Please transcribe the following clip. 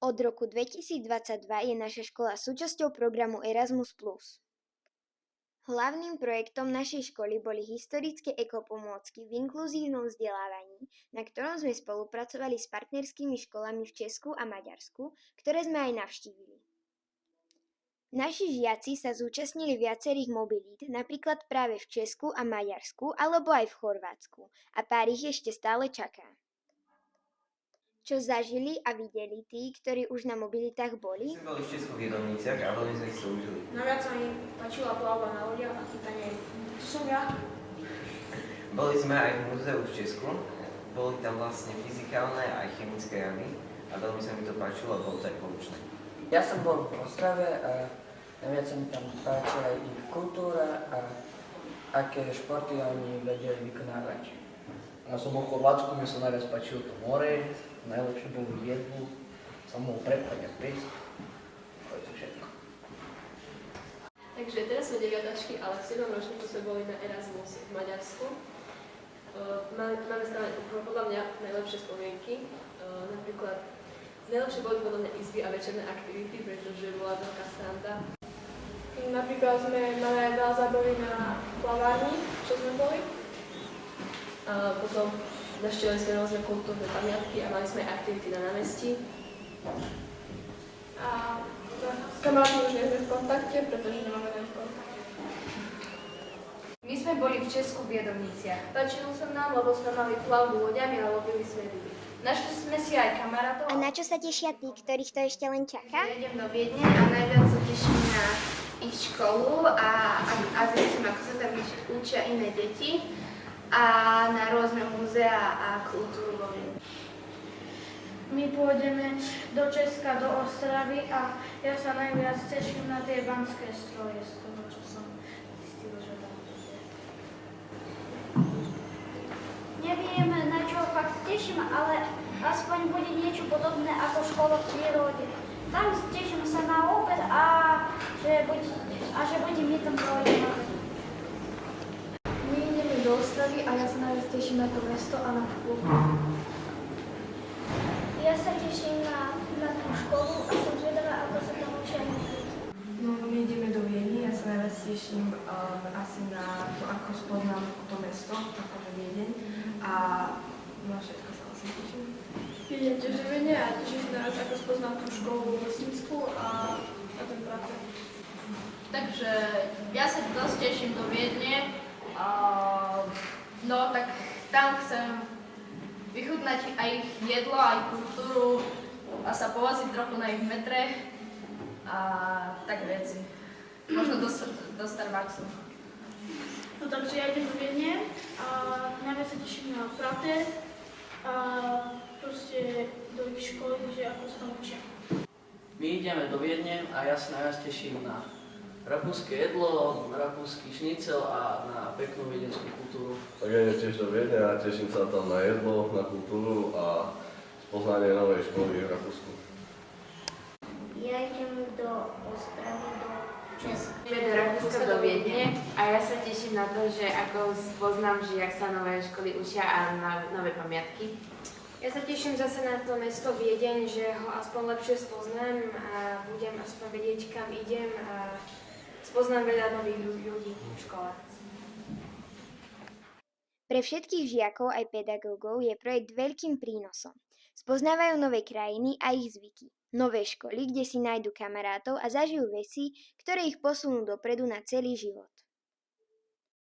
Od roku 2022 je naša škola súčasťou programu Erasmus+. Hlavným projektom našej školy boli historické ekopomôcky v inkluzívnom vzdelávaní, na ktorom sme spolupracovali s partnerskými školami v Česku a Maďarsku, ktoré sme aj navštívili. Naši žiaci sa zúčastnili viacerých mobilít, napríklad práve v Česku a Maďarsku, alebo aj v Chorvátsku, a pár ich ešte stále čaká. Čo zažili a videli tí, ktorí už na mobilitách boli? Sme boli v Česku v Jedomniciach a veľmi sme si to užili. Najviac sa mi páčila plavba na lodiach a chytanie. To som ja. Boli sme aj v múzeu v Česku, boli tam vlastne fyzikálne aj chemické jamy a veľmi sa mi to páčilo a bolo to aj poučné. Ja som bol v Ostrave a najviac sa mi tam páčila aj ich kultúra a aké športy oni vedeli vykonávať. Ja som bol v Chorvátsku, mi sa najviac páčilo to more, najlepšie bolo jedlu, som mohol prepať a prísť. To je všetko. Takže teraz sme deviatačky, ale v 7. ročníku sme boli na Erasmus v Maďarsku. Máme stále podľa mňa najlepšie spomienky. Napríklad najlepšie boli podľa mňa izby a večerné aktivity, pretože bola veľká sranda. Napríklad sme mali aj veľa zábavy na plavárni, čo sme boli. Potom navštívili sme rôzne kultúrne pamiatky a mali sme aj aktivity na námestí. A s kamarátmi už nie sme v kontakte, pretože nemáme len kontakt. My sme boli v Česku v Jedomniciach. Páčilo sa nám, lebo sme mali plavbu loďami a lovili sme ryby. Našli sme si aj kamarátov. A na čo sa tešia tí, ktorých to ešte len čaká? Ja idem do Viedne a najviac sa teším na ich školu a zistím, ako sa tam učia iné deti a na rôzne múzea a kultúru vo Viedni. My pôjdeme do Česka, do Ostravy a ja sa najviac teším na tie banské stroje z toho, čo som zistil, že tam bude. Neviem, na čo fakt teším, ale aspoň bude niečo podobné ako škola v prírode. Tam teším sa na obed a že bude mi tam zaujímavé. My ideme do Ostravy a ja sa najviac teším na to mesto a na klub. Ja sa teším na tú školu a som zvedavá, ako sa tam učia deti. No, my ideme do Viedne, ja sa najviac teším asi na to, ako spoznám to mesto, akože Viedeň. A no všetko sa vlastne teším. Idem tiež do Viedne a teším sa najviac, ako spoznám tú školu lesnícku a ten práce. Takže ja sa dosť teším do Viedne. No tak tam chcem vychutnať aj ich jedlo, aj kultúru a sa povoziť trochu na ich metre a tak veci. Možno do Starbucksu. No takže ja idem do Viedne a najviac sa teším na Prater a proste do ich školy, že ako sa tam učia. My ideme do Viedne a ja sa najviac teším na rakúske jedlo, rakúsky šnicel a na peknú viedenskú kultúru. Tak ja idem tiež do Viedne a teším sa tam na jedlo, na kultúru a spoznanie novej školy v Rakúsku. Ja idem do Ostravy, do Česka. Ideme do Rakúska, do Viedne a ja sa teším na to, že ako spoznám, že jak sa nové školy učia a nové pamiatky. Ja sa teším zase na to mesto Viedeň, že ho aspoň lepšie spoznám a budem aspoň vedieť, kam idem a spoznám veľa nových ľudí v škole. Pre všetkých žiakov aj pedagógov je projekt veľkým prínosom. Spoznávajú nové krajiny a ich zvyky, nové školy, kde si nájdu kamarátov a zažijú veci, ktoré ich posunú dopredu na celý život.